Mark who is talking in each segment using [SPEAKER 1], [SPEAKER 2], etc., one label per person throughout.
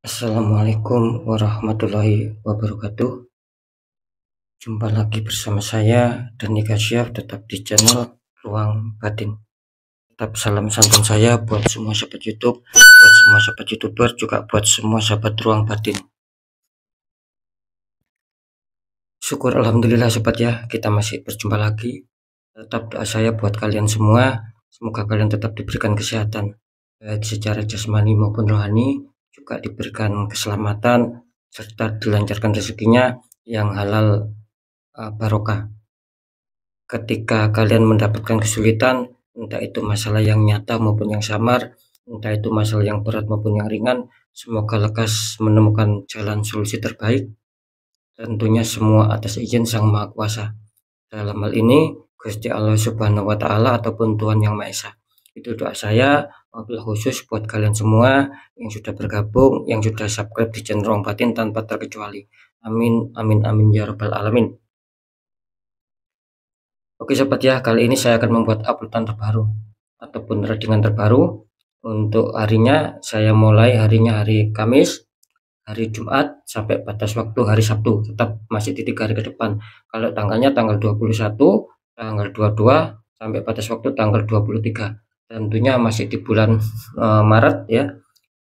[SPEAKER 1] Assalamualaikum warahmatullahi wabarakatuh. Jumpa lagi bersama saya Danika Syaf, tetap di channel Ruang Batin. Tetap salam santun saya buat semua sahabat YouTube, buat semua sahabat YouTuber, juga buat semua sahabat Ruang Batin. Syukur alhamdulillah sobat ya, kita masih berjumpa lagi. Tetap doa saya buat kalian semua, semoga kalian tetap diberikan kesehatan, baik secara jasmani maupun rohani, juga diberikan keselamatan serta dilancarkan rezekinya yang halal barokah. Ketika kalian mendapatkan kesulitan, entah itu masalah yang nyata maupun yang samar, entah itu masalah yang berat maupun yang ringan, semoga lekas menemukan jalan solusi terbaik. Tentunya semua atas izin Sang Maha Kuasa. Dalam hal ini Gusti Allah Subhanahu wa Ta'ala ataupun Tuhan Yang Maha Esa. Itu doa saya wabil khusus buat kalian semua yang sudah bergabung, yang sudah subscribe di channel Ruang Batin tanpa terkecuali. Amin amin amin ya rabbal alamin. Oke sobat ya, kali ini saya akan membuat uploadan terbaru ataupun readingan terbaru. Untuk harinya saya mulai harinya hari Kamis, hari Jumat sampai batas waktu hari Sabtu, tetap masih di 3 hari ke depan. Kalau tanggalnya tanggal 21, tanggal 22 sampai batas waktu tanggal 23. Tentunya masih di bulan Maret ya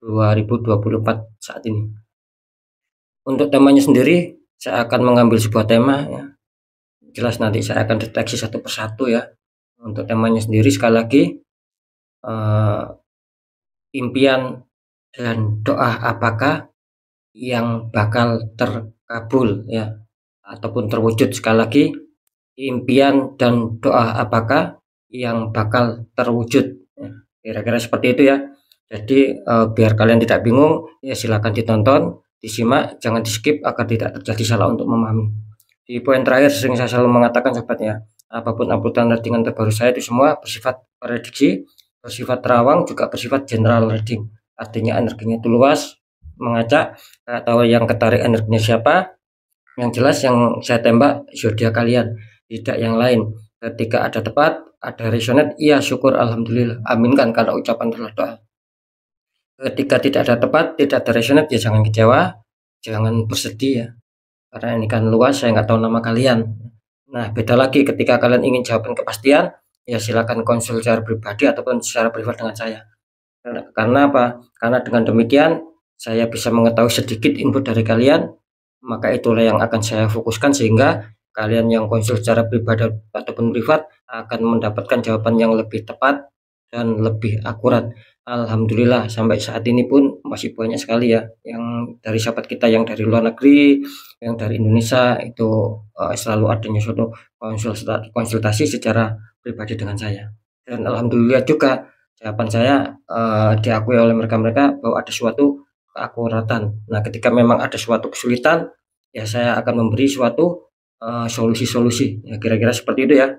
[SPEAKER 1] 2024 saat ini. Untuk temanya sendiri saya akan mengambil sebuah tema ya. Jelas nanti saya akan deteksi satu persatu ya. Untuk temanya sendiri sekali lagi impian dan doa apakah yang bakal terkabul ya ataupun terwujud. Sekali lagi, impian dan doa apakah yang bakal terwujud ya, kira-kira seperti itu ya. Jadi biar kalian tidak bingung ya, silakan ditonton, disimak, jangan di skip agar tidak terjadi salah untuk memahami. Di poin terakhir sering saya selalu mengatakan sobatnya, apapun uploadan readingan terbaru saya itu semua bersifat prediksi, bersifat terawang, juga bersifat general reading. Artinya energinya itu luas, mengacak, atau yang ketarik energinya siapa, yang jelas yang saya tembak zodiak kalian, tidak yang lain. Ketika ada tepat, ada resonate, iya syukur alhamdulillah, aminkan karena ucapan adalah doa. Ketika tidak ada tepat, tidak ada resonate, ya jangan kecewa, jangan bersedih ya, karena ini kan luas, saya nggak tahu nama kalian. Nah beda lagi ketika kalian ingin jawaban kepastian, ya silakan konsul secara pribadi ataupun secara privat dengan saya. Karena apa? Karena dengan demikian saya bisa mengetahui sedikit input dari kalian, maka itulah yang akan saya fokuskan sehingga kalian yang konsul secara pribadi ataupun privat akan mendapatkan jawaban yang lebih tepat dan lebih akurat. Alhamdulillah sampai saat ini pun masih banyak sekali ya yang dari sahabat kita yang dari luar negeri, yang dari Indonesia itu selalu adanya suatu konsultasi secara pribadi dengan saya. Dan alhamdulillah juga jawaban saya diakui oleh mereka-mereka bahwa ada suatu keakuratan. Nah, ketika memang ada suatu kesulitan, ya saya akan memberi suatu solusi-solusi. Ya, kira-kira seperti itu ya.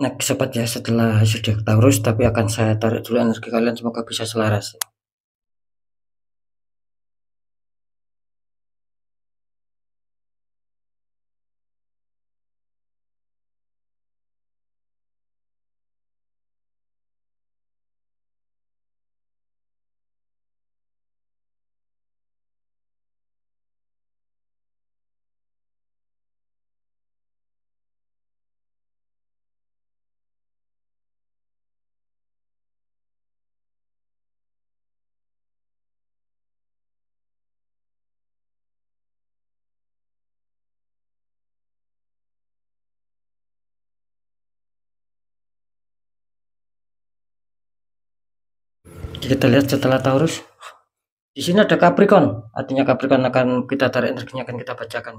[SPEAKER 1] Nah, sobat ya, setelah sudah Taurus, tapi akan saya tarik dulu energi kalian, semoga bisa selaras. Kita lihat setelah Taurus. Di sini ada Capricorn, artinya Capricorn akan kita tarik energinya, akan kita bacakan.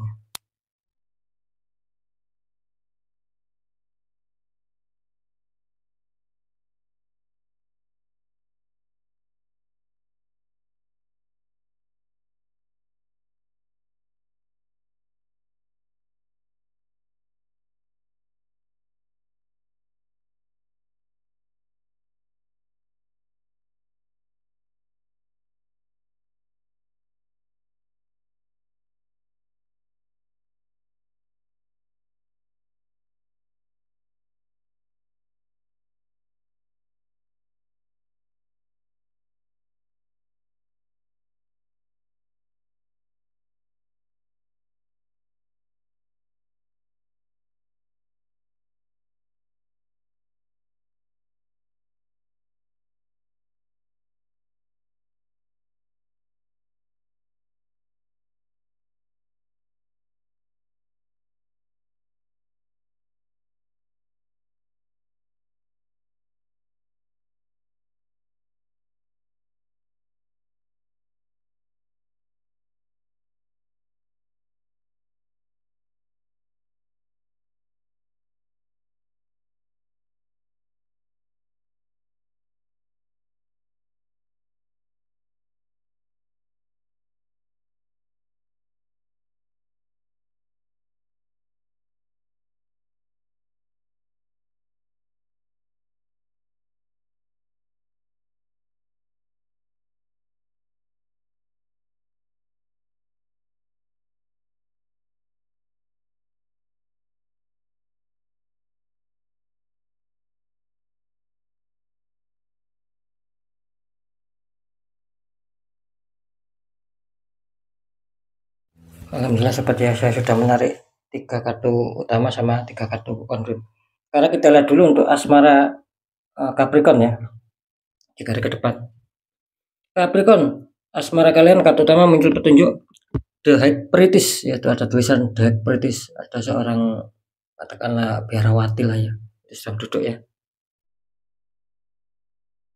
[SPEAKER 1] Alhamdulillah seperti ya, saya sudah menarik 3 kartu utama sama 3 kartu confirm. Sekarang kita lihat dulu untuk asmara Capricorn ya, 3 hari ke depan. Capricorn, asmara kalian kartu utama muncul petunjuk The High Priestess, yaitu ada tulisan The High Priestess, ada seorang katakanlah biarawati lah ya, sedang duduk ya.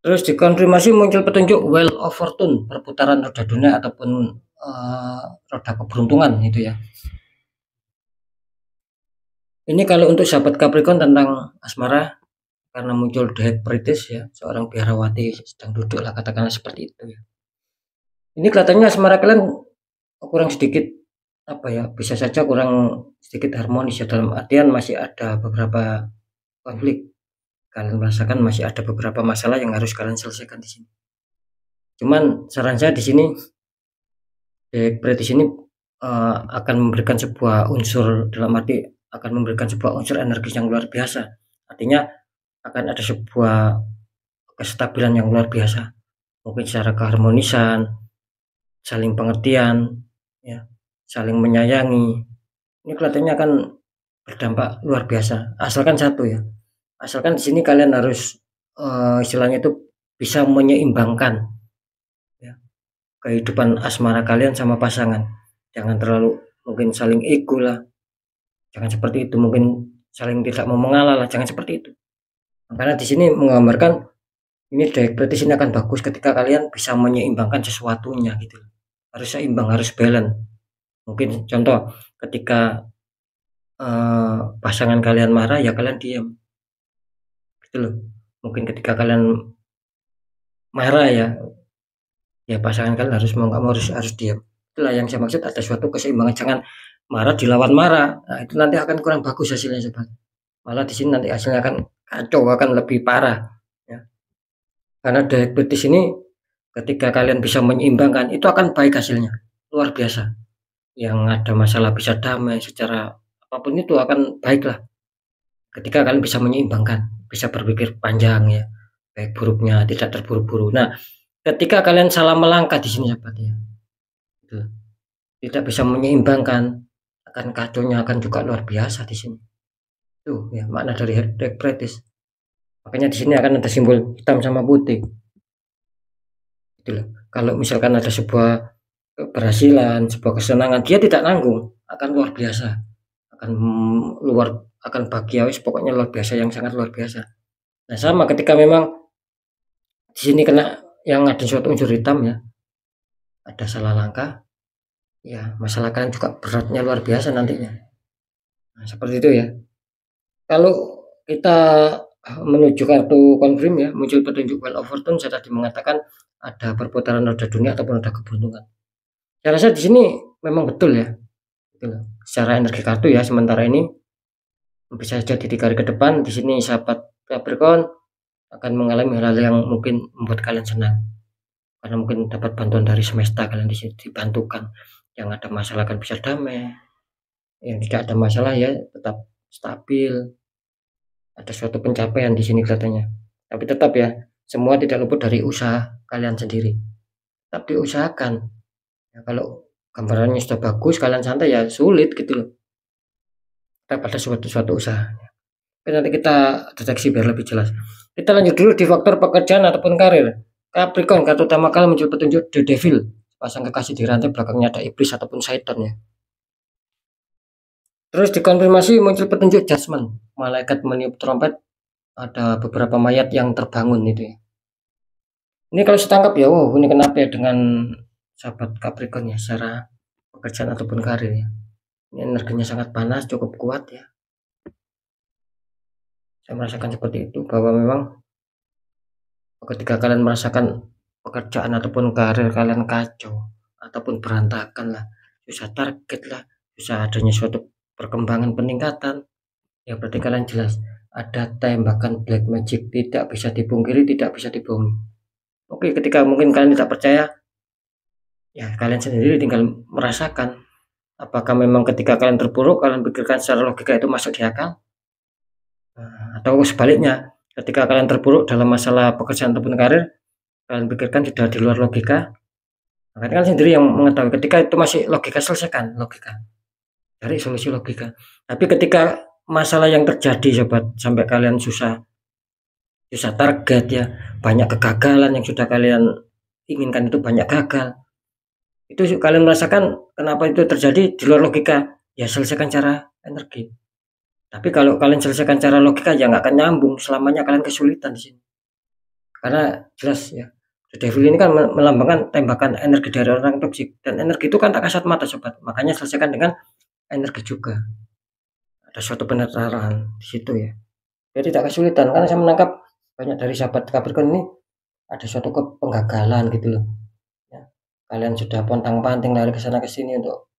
[SPEAKER 1] Terus dikonfirmasi muncul petunjuk Wheel of Fortune, perputaran roda dunia ataupun roda keberuntungan itu ya. Ini kalau untuk sahabat Capricorn tentang asmara, karena muncul The High Priestess ya, seorang biarawati sedang duduk lah, katakanlah seperti itu ya. Ini kelihatannya asmara kalian kurang sedikit apa ya, bisa saja kurang sedikit harmonis ya, dalam artian masih ada beberapa konflik. Kalian merasakan masih ada beberapa masalah yang harus kalian selesaikan di sini. Cuman saran saya di sini, berarti sini akan memberikan sebuah unsur, dalam arti akan memberikan sebuah unsur energi yang luar biasa. Artinya akan ada sebuah kestabilan yang luar biasa. Mungkin secara keharmonisan, saling pengertian, ya, saling menyayangi. Ini kelihatannya akan berdampak luar biasa. Asalkan satu ya. Asalkan di sini kalian harus istilahnya itu bisa menyeimbangkan ya, kehidupan asmara kalian sama pasangan. Jangan terlalu mungkin saling ego lah, jangan seperti itu, mungkin saling tidak mau mengalah lah, jangan seperti itu. Karena di sini menggambarkan ini berarti sini akan bagus ketika kalian bisa menyeimbangkan sesuatunya gitu. Harus seimbang, harus balance. Mungkin contoh ketika pasangan kalian marah ya kalian diam gitu loh. Mungkin ketika kalian marah ya pasangan kalian harus mau nggak mau harus diam. Itulah yang saya maksud, ada suatu keseimbangan, jangan marah dilawan marah. Nah, itu nanti akan kurang bagus hasilnya sobat. Malah di sini nanti hasilnya akan kacau, akan lebih parah ya. Karena diabetes ini ketika kalian bisa menyeimbangkan itu akan baik hasilnya, luar biasa. Yang ada masalah bisa damai, secara apapun itu akan baiklah ketika kalian bisa menyeimbangkan, bisa berpikir panjang ya, baik buruknya tidak terburu-buru. Nah, ketika kalian salah melangkah di sini sahabat ya, gitu, tidak bisa menyeimbangkan, akan kacaunya akan juga luar biasa di sini. Tuh ya makna dari High Priestess. Makanya di sini akan ada simbol hitam sama putih. Itulah. Kalau misalkan ada sebuah keberhasilan, sebuah kesenangan, dia tidak nanggung, akan luar biasa, akan bahagia, pokoknya luar biasa, yang sangat luar biasa. Nah sama ketika memang di sini kena yang ada suatu unsur hitam ya, ada salah langkah ya, masalah kalian juga beratnya luar biasa nantinya. Nah, seperti itu ya. Kalau kita menuju kartu confirm ya, muncul petunjuk Wheel of Fortune, saya tadi mengatakan ada perputaran roda dunia ataupun roda keberuntungan. Saya rasa di sini memang betul ya, secara energi kartu ya. Sementara ini bisa jadi 3 hari ke depan di sini sahabat Capricorn akan mengalami hal-hal yang mungkin membuat kalian senang, karena mungkin dapat bantuan dari semesta, kalian di sini dibantukan. Yang ada masalah kan bisa damai, yang tidak ada masalah ya tetap stabil, ada suatu pencapaian di sini katanya. Tapi tetap ya, semua tidak luput dari usaha kalian sendiri, tetap diusahakan ya. Kalau gambarannya sudah bagus, kalian santai ya sulit gitu loh, tetap ada suatu usaha. Oke, nanti kita deteksi biar lebih jelas. Kita lanjut dulu di faktor pekerjaan ataupun karir. Capricorn, kartu utama kalian muncul petunjuk The Devil, pasang kekasih di rantai, belakangnya ada iblis ataupun syaitan ya. Terus dikonfirmasi muncul petunjuk Judgment, malaikat meniup trompet, ada beberapa mayat yang terbangun itu ya. Ini kalau setangkap ya, wow, ini kenapa ya dengan sahabat Capricorn ya, secara pekerjaan ataupun karir ya. Ini energinya sangat panas, cukup kuat ya. Saya merasakan seperti itu, bahwa memang ketika kalian merasakan pekerjaan ataupun karir kalian kacau ataupun berantakan lah, susah target lah, susah adanya suatu perkembangan peningkatan ya, berarti kalian jelas ada tembakan black magic, tidak bisa dipungkiri, tidak bisa dibohongi. Oke, ketika mungkin kalian tidak percaya ya, kalian sendiri tinggal merasakan apakah memang ketika kalian terpuruk, kalian pikirkan secara logika itu masuk di akal, atau sebaliknya, ketika kalian terpuruk dalam masalah pekerjaan ataupun karir, kalian pikirkan sudah di luar logika, Makanya kalian sendiri yang mengetahui. Ketika itu masih logika, selesaikan logika, cari solusi logika. Tapi ketika masalah yang terjadi sobat, sampai kalian susah target ya, banyak kegagalan yang sudah kalian inginkan itu banyak gagal, itu kalian merasakan kenapa itu terjadi di luar logika, ya selesaikan cara energi. Tapi kalau kalian selesaikan cara logika ya nggak akan nyambung, selamanya kalian kesulitan di sini. Karena jelas ya, The Devil ini kan melambangkan tembakan energi dari orang toksik, dan energi itu kan tak kasat mata sobat. Makanya selesaikan dengan energi juga. Ada suatu peneraran di situ ya. Jadi tidak kesulitan, karena saya menangkap banyak dari sahabat Capricorn ini ada suatu penggagalan gitu loh. Ya. Kalian sudah pontang-panting lari ke sana ke sini untuk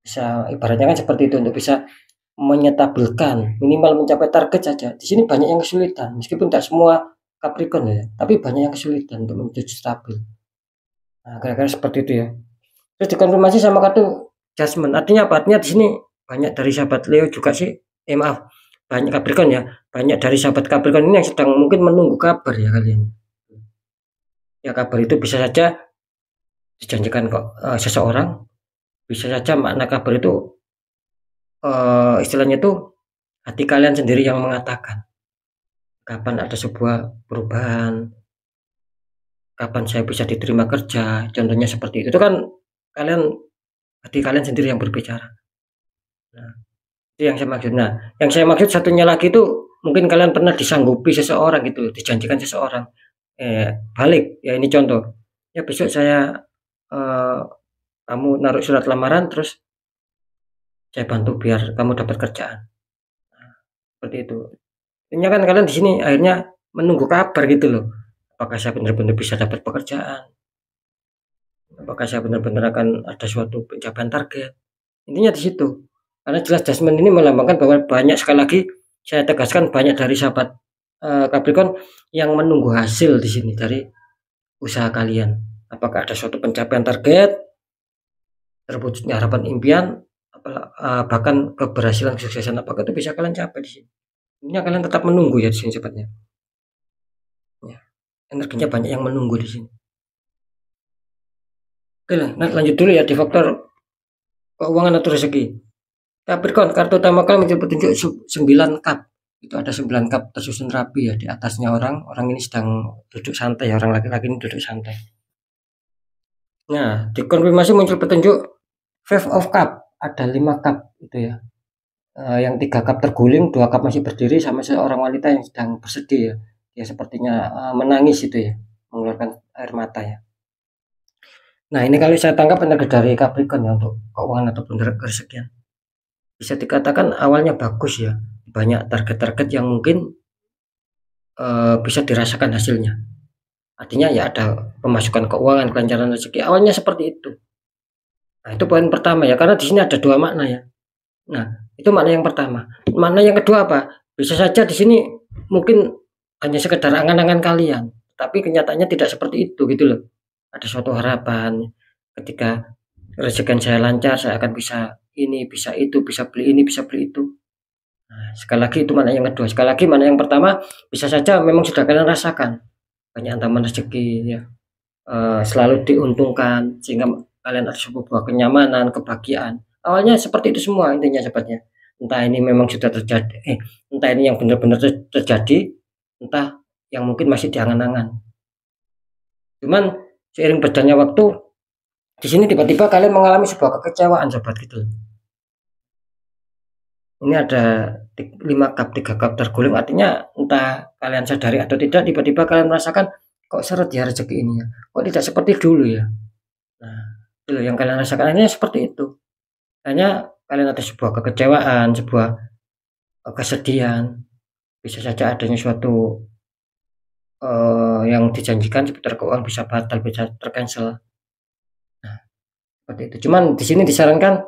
[SPEAKER 1] bisa, ibaratnya kan seperti itu, untuk bisa menyetabilkan minimal mencapai target saja. Di sini banyak yang kesulitan, meskipun tidak semua Capricorn ya, tapi banyak yang kesulitan untuk menuju stabil. Nah, kira-kira seperti itu ya. Terus dikonfirmasi sama kartu Judgment. Artinya apa? Artinya di sini banyak dari sahabat Leo juga sih. Maaf, banyak Capricorn ya. Banyak dari sahabat Capricorn ini yang sedang mungkin menunggu kabar ya kalian. Ya kabar itu bisa saja dijanjikan kok seseorang. Bisa saja makna kabar itu istilahnya itu hati kalian sendiri yang mengatakan kapan ada sebuah perubahan, kapan saya bisa diterima kerja, contohnya seperti itu kan hati kalian sendiri yang berbicara. Nah, itu yang saya maksud. Nah, yang saya maksud satunya lagi itu mungkin kalian pernah disanggupi seseorang gitu, dijanjikan seseorang, balik ya, ini contoh, ya besok saya kamu naruh surat lamaran, terus saya bantu biar kamu dapat kerjaan. Nah, seperti itu. Ini kan kalian di sini akhirnya menunggu kabar gitu loh. Apakah saya benar-benar bisa dapat pekerjaan? Apakah saya benar-benar akan ada suatu pencapaian target? Intinya di situ. Karena jelas Judgment ini melambangkan bahwa banyak, sekali lagi saya tegaskan, banyak dari sahabat Capricorn yang menunggu hasil di sini dari usaha kalian. Apakah ada suatu pencapaian target, terwujudnya harapan impian, bahkan keberhasilan, kesuksesan, apakah itu bisa kalian capai di sini. Ini kalian tetap menunggu ya di sini sobatnya. Ya, energinya banyak yang menunggu di sini. Oke lah, nah, lanjut dulu ya di faktor keuangan atau rezeki. Capricorn, kartu utama kalian menjadi petunjuk 9 cup. Itu ada 9 cup tersusun rapi ya, di atasnya orang ini sedang duduk santai ya, orang laki-laki ini duduk santai. Nah, dikonfirmasi muncul petunjuk Five of Cup, ada 5 cup itu ya. Yang 3 cup terguling, 2 cup masih berdiri, sama seorang wanita yang sedang bersedih ya. Dia sepertinya menangis itu ya, mengeluarkan air mata ya. Nah, ini kalau saya tangkap energi dari Capricorn ya untuk keuangan ataupun rezekian. Bisa dikatakan awalnya bagus ya. Banyak target-target yang mungkin bisa dirasakan hasilnya. Artinya ya ada pemasukan keuangan, kelancaran rezeki. Awalnya seperti itu. Nah, itu poin pertama ya, karena di sini ada 2 makna ya. Nah, itu makna yang pertama. Makna yang kedua apa? Bisa saja di sini mungkin hanya sekedar angan-angan kalian, tapi kenyataannya tidak seperti itu gitu loh. Ada suatu harapan ketika rezeki saya lancar, saya akan bisa ini, bisa itu, bisa beli ini, bisa beli itu. Nah, sekali lagi itu makna yang kedua. Sekali lagi makna yang pertama, bisa saja memang sudah kalian rasakan banyak ancaman rezeki ya, selalu diuntungkan sehingga kalian ada sebuah kenyamanan, kebahagiaan. Awalnya seperti itu semua intinya sobatnya. Entah ini memang sudah terjadi, entah ini yang benar-benar terjadi, entah yang mungkin masih diangan-angan. Cuman seiring berjalannya waktu, di sini tiba-tiba kalian mengalami sebuah kekecewaan sobat gitu. Ini ada 5 cup, 3 cup terguling, artinya entah kalian sadari atau tidak, tiba-tiba kalian merasakan kok seret ya rezeki ini ya, kok tidak seperti dulu ya. Nah, itu yang kalian rasakan hanya seperti itu. Hanya kalian ada sebuah kekecewaan, sebuah kesedihan, bisa saja adanya suatu yang dijanjikan seputar keuangan bisa batal, bisa tercancel. Nah, seperti itu. Cuman di sini disarankan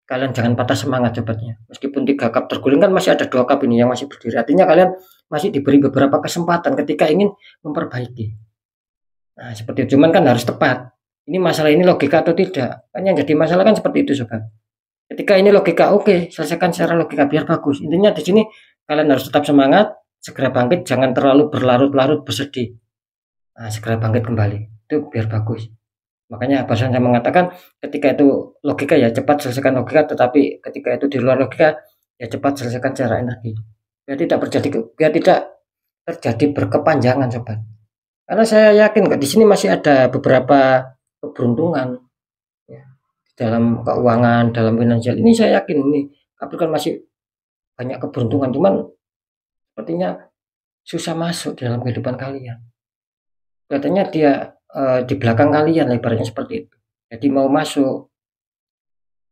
[SPEAKER 1] kalian jangan patah semangat sobatnya. Meskipun 3 cup terguling kan masih ada 2 cup ini yang masih berdiri. Artinya kalian masih diberi beberapa kesempatan ketika ingin memperbaiki. Nah, seperti itu. Cuman kan harus tepat. Ini masalah ini logika atau tidak. Kan yang jadi masalah kan seperti itu sobat. Ketika ini logika, oke, selesaikan secara logika biar bagus. Intinya di sini kalian harus tetap semangat, segera bangkit, jangan terlalu berlarut-larut bersedih. Nah, segera bangkit kembali. Itu biar bagus. Makanya barusan saya mengatakan ketika itu logika ya cepat selesaikan logika, tetapi ketika itu di luar logika ya cepat selesaikan secara energi. Biar tidak terjadi berkepanjangan sobat. Karena saya yakin kok di sini masih ada beberapa keberuntungan ya, dalam keuangan, dalam finansial ini saya yakin ini Capricorn masih banyak keberuntungan, cuman sepertinya susah masuk dalam kehidupan kalian. Kelihatannya dia di belakang kalian ibaratnya seperti itu. Jadi mau masuk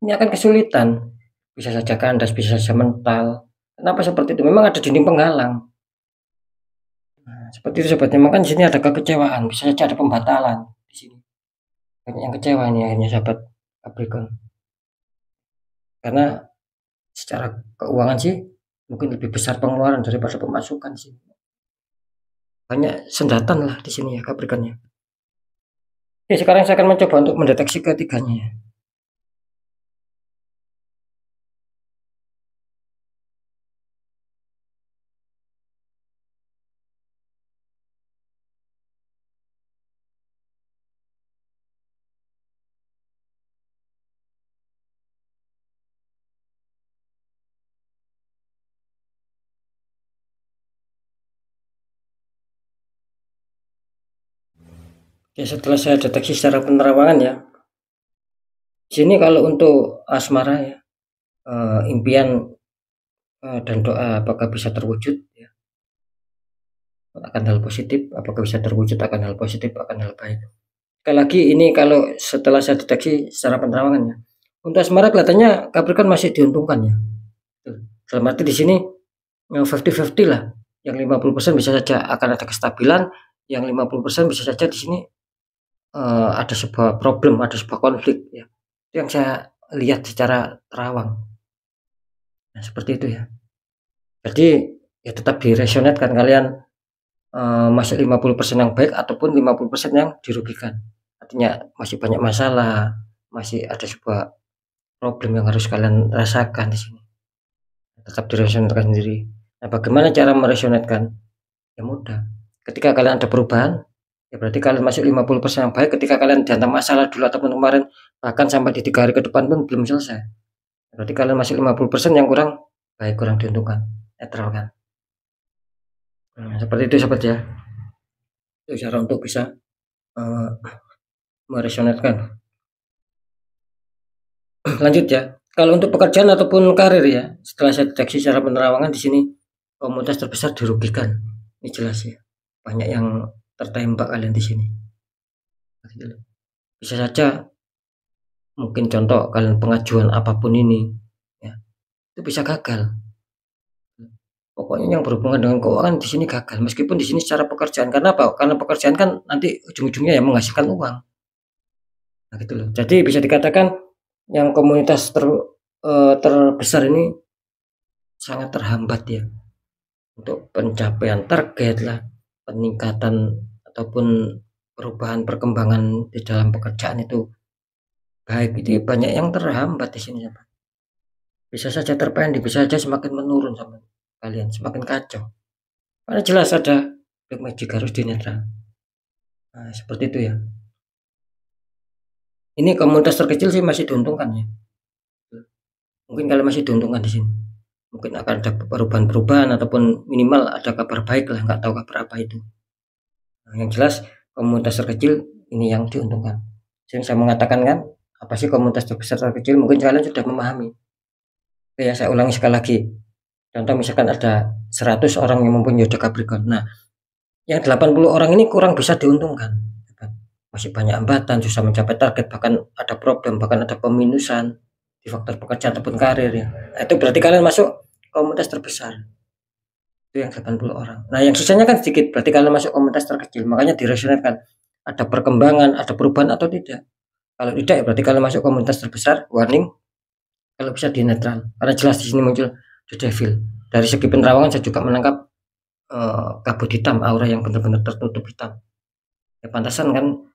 [SPEAKER 1] ini akan kesulitan. Bisa saja kandas, bisa saja mental. Kenapa seperti itu? Memang ada dinding penghalang. Nah, seperti itu sobatnya. Maka di sini ada kekecewaan, bisa saja ada pembatalan di sini. Banyak yang kecewa ini akhirnya sahabat Capricorn. Karena secara keuangan sih mungkin lebih besar pengeluaran daripada pemasukan sih. Banyak sendatan lah di sini ya Capricornnya. Oke, sekarang saya akan mencoba untuk mendeteksi ketiganya ya. Oke, setelah saya deteksi secara penerawangan ya. Di sini kalau untuk asmara ya, impian dan doa apakah bisa terwujud ya, akan hal positif, apakah bisa terwujud akan hal positif, akan hal baik. Sekali lagi ini kalau setelah saya deteksi secara penerawangan ya, untuk asmara kelihatannya Capricorn masih diuntungkan ya. Dalam arti di sini 50-50 lah. Yang 50% bisa saja akan ada kestabilan, yang 50% bisa saja di sini ada sebuah problem, ada sebuah konflik ya. Itu yang saya lihat secara terawang. Nah, seperti itu ya. Jadi ya tetap diresonetkan kalian masih 50% yang baik ataupun 50% yang dirugikan. Artinya masih banyak masalah, masih ada sebuah problem yang harus kalian rasakan di sini. Tetap diresonetkan sendiri. Nah, bagaimana cara meresonetkan? Ya mudah. Ketika kalian ada perubahan, ya berarti kalian masih 50% yang baik. Ketika kalian dihantam masalah dulu ataupun kemarin, bahkan sampai di 3 hari ke depan pun belum selesai. Berarti kalian masih 50% yang kurang baik, kurang diuntungkan. Netral kan? Nah, seperti itu sobat ya. Itu cara untuk bisa meresonetkan. Lanjut ya. Kalau untuk pekerjaan ataupun karir ya, setelah saya deteksi secara penerawangan di sini komunitas terbesar dirugikan. Ini jelas ya. Banyak yang tertembak kalian di sini. Bisa saja mungkin contoh kalian pengajuan apapun ini ya, itu bisa gagal. Pokoknya yang berhubungan dengan keuangan di sini gagal. Meskipun di sini secara pekerjaan, karena apa? Karena pekerjaan kan nanti ujung-ujungnya ya menghasilkan uang. Nah, gitu loh. Jadi bisa dikatakan yang komunitas terbesar ini sangat terhambat ya untuk pencapaian target lah, peningkatan ataupun perubahan perkembangan di dalam pekerjaan itu baik, itu banyak yang terhambat di sini. Bisa saja terpendek, bisa saja semakin menurun sama kalian, semakin kacau. Karena jelas ada black magic harus dinetral. Nah, seperti itu ya. Ini komunitas terkecil sih masih diuntungkan ya. Mungkin kalian masih diuntungkan di sini. Mungkin akan ada perubahan-perubahan ataupun minimal ada kabar baik lah, nggak tahu kabar apa itu. Nah, yang jelas komunitas terkecil ini yang diuntungkan. Jadi saya mengatakan kan, apa sih komunitas terbesar terkecil? Mungkin kalian sudah memahami. Oke ya, saya ulangi sekali lagi. Contoh misalkan ada 100 orang yang mempunyai zodiak Capricorn. Nah, yang 80 orang ini kurang bisa diuntungkan. Masih banyak hambatan, susah mencapai target, bahkan ada problem, bahkan ada peminusan di faktor pekerjaan ataupun karir ya. Nah, itu berarti kalian masuk komunitas terbesar. Itu yang 80 orang. Nah, yang sisanya kan sedikit, berarti kalian masuk komunitas terkecil. Makanya diresonetkan ada perkembangan, ada perubahan atau tidak. Kalau tidak ya berarti kalian masuk komunitas terbesar, warning. Kalau bisa di netral. Karena jelas di sini muncul the devil. Dari segi penerawangan saya juga menangkap kabut hitam, aura yang benar-benar tertutup hitam. Ya pantasan kan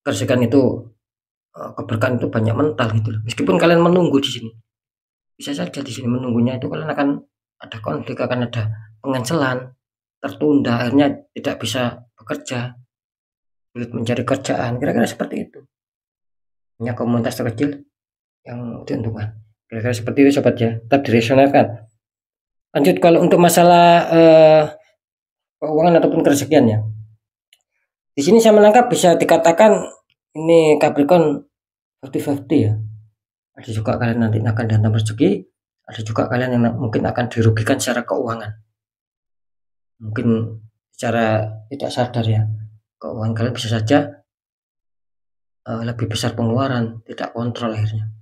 [SPEAKER 1] kerjakan itu keberkahan itu banyak mental gitu loh. Meskipun kalian menunggu di sini, bisa saja di sini menunggunya itu kalian akan ada konflik, akan ada pengancelan, tertunda, akhirnya tidak bisa bekerja. sulit mencari kerjaan, kira-kira seperti itu. Hanya komunitas terkecil yang diuntungkan. Kira-kira seperti itu sobat ya, tetap direncanakan. Lanjut kalau untuk masalah keuangan ataupun kerezekian ya. Di sini saya menangkap bisa dikatakan ini Capricorn 50-50 ya. Ada juga kalian nanti akan dihantam rezeki, ada juga kalian yang mungkin akan dirugikan secara keuangan. Mungkin secara tidak sadar ya, keuangan kalian bisa saja lebih besar pengeluaran, tidak kontrol akhirnya.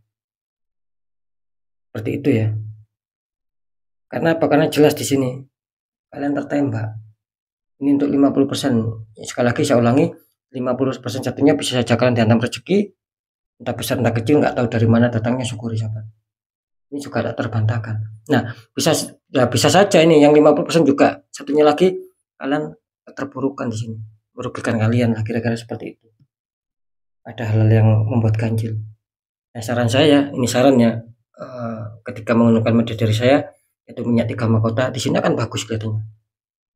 [SPEAKER 1] Seperti itu ya. Karena apa? Karena jelas di sini kalian tertembak. Ini untuk 50%. Sekali lagi saya ulangi, 50% satunya bisa saja kalian dihantam rezeki, entah besar entah kecil, nggak tahu dari mana datangnya, syukuri sahabat. Ini juga tak terbantahkan. Nah, bisa saja ini yang 50% juga satunya lagi kalian terpurukan di sini, merugikan kalian lah, kira-kira seperti itu. Ada hal yang membuat ganjil. Nah, saran saya, ini sarannya ketika menggunakan media dari saya, yaitu minyak 3 mahkota, di sini akan bagus kelihatannya.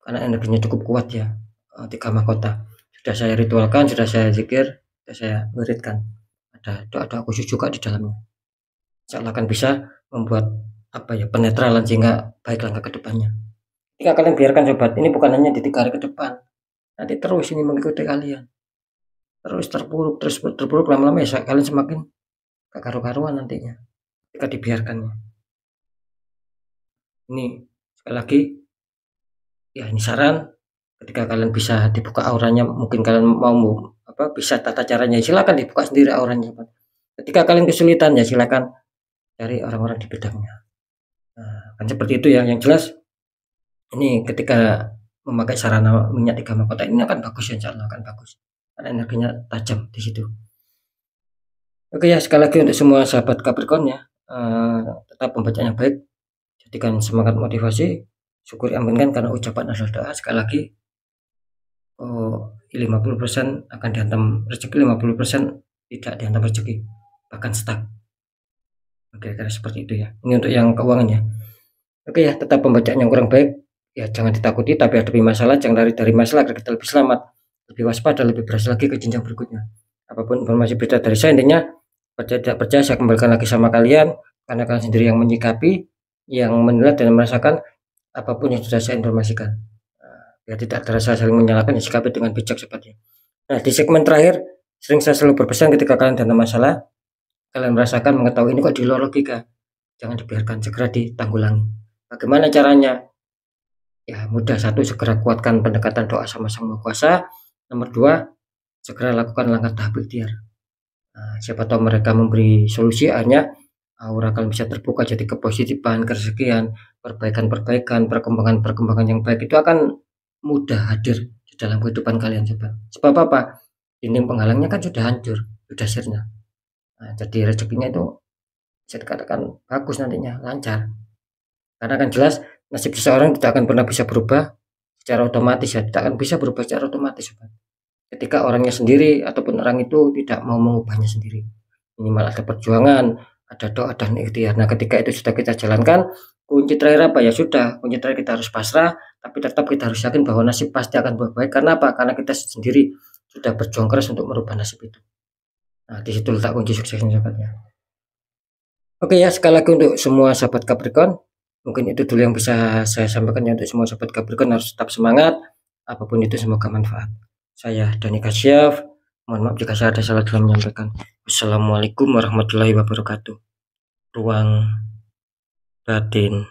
[SPEAKER 1] Karena energinya cukup kuat ya, 3 mahkota. Sudah saya ritualkan, sudah saya zikir, sudah saya wiridkan. Ada doa-doa khusus juga di dalamnya. Insyaallah akan bisa membuat penetralan sehingga baik langkah ke depannya. Jika kalian biarkan sobat, ini bukan hanya di 3 hari ke depan, nanti terus ini mengikuti kalian, terus terpuruk lama-lama ya kalian semakin gak karu-karuan nantinya jika dibiarkannya. Ini sekali lagi ya, ini saran, ketika kalian bisa dibuka auranya, mungkin kalian mau bisa tata caranya, silakan dibuka sendiri auranya sobat. Ketika kalian kesulitan ya silakan cari orang-orang di bidangnya. Nah, kan seperti itu ya. Yang jelas ini ketika memakai sarana minyak 3 mahkota ini akan bagus ya, insyaallah akan bagus karena energinya tajam di situ. Oke ya, sekali lagi untuk semua sahabat Capricorn ya, tetap membaca yang baik, jadikan semangat motivasi, syukuri aminkan karena ucapan adalah doa. Sekali lagi 50% akan dihantam rezeki, 50% tidak dihantam rezeki, bahkan stuck. Oke, kira seperti itu ya. Ini untuk yang keuangan ya. Oke ya, tetap pembacaan yang kurang baik ya jangan ditakuti, tapi hadapi masalah, jangan lari dari masalah agar kita lebih selamat, lebih waspada, lebih berhasil lagi ke jenjang berikutnya. Apapun informasi berita dari saya, intinya percaya tidak percaya saya kembalikan lagi sama kalian, karena kalian sendiri yang menyikapi, yang menilai dan merasakan apapun yang sudah saya informasikan. Biar tidak terasa saling menyalahkan, ya sikapi dengan bijak sobatnya. Nah, di segmen terakhir sering saya selalu berpesan ketika kalian dalam masalah, kalian merasakan mengetahui ini kok di luar logika, jangan dibiarkan, segera ditanggulangi. Bagaimana caranya? Ya mudah, 1, segera kuatkan pendekatan doa sama Sang Maha Kuasa. Nomor 2, segera lakukan langkah tahap ikhtiar. Siapa tahu mereka memberi solusi, hanya aura kalian bisa terbuka, jadi kepositifan, kerezekian, perbaikan-perbaikan, perkembangan-perkembangan yang baik itu akan mudah hadir di dalam kehidupan kalian sobat. Sebab apa? Dinding penghalangnya kan sudah hancur, sudah sirna. Jadi rezekinya itu bisa dikatakan bagus nantinya, lancar. Karena kan jelas nasib seseorang tidak akan pernah bisa berubah secara otomatis ya, tidak akan bisa berubah secara otomatis sobat. Ketika orangnya sendiri ataupun orang itu tidak mau mengubahnya sendiri, minimal ada perjuangan, ada doa dan ikhtiar. Nah, ketika itu sudah kita jalankan, kunci terakhir apa ya, sudah, kunci terakhir kita harus pasrah, tapi tetap kita harus yakin bahwa nasib pasti akan berubah baik. Karena apa? Karena kita sendiri sudah berjuang keras untuk merubah nasib itu. Nah, di situ letak kunci suksesnya sahabatnya. Oke ya, sekali lagi untuk semua sahabat Capricorn, mungkin itu dulu yang bisa saya sampaikan ya. Untuk semua sahabat Capricorn harus tetap semangat, apapun itu semoga manfaat. Saya Dani Kasyaf, mohon maaf jika saya ada salah dalam menyampaikan. Wassalamualaikum warahmatullahi wabarakatuh. Ruang batin.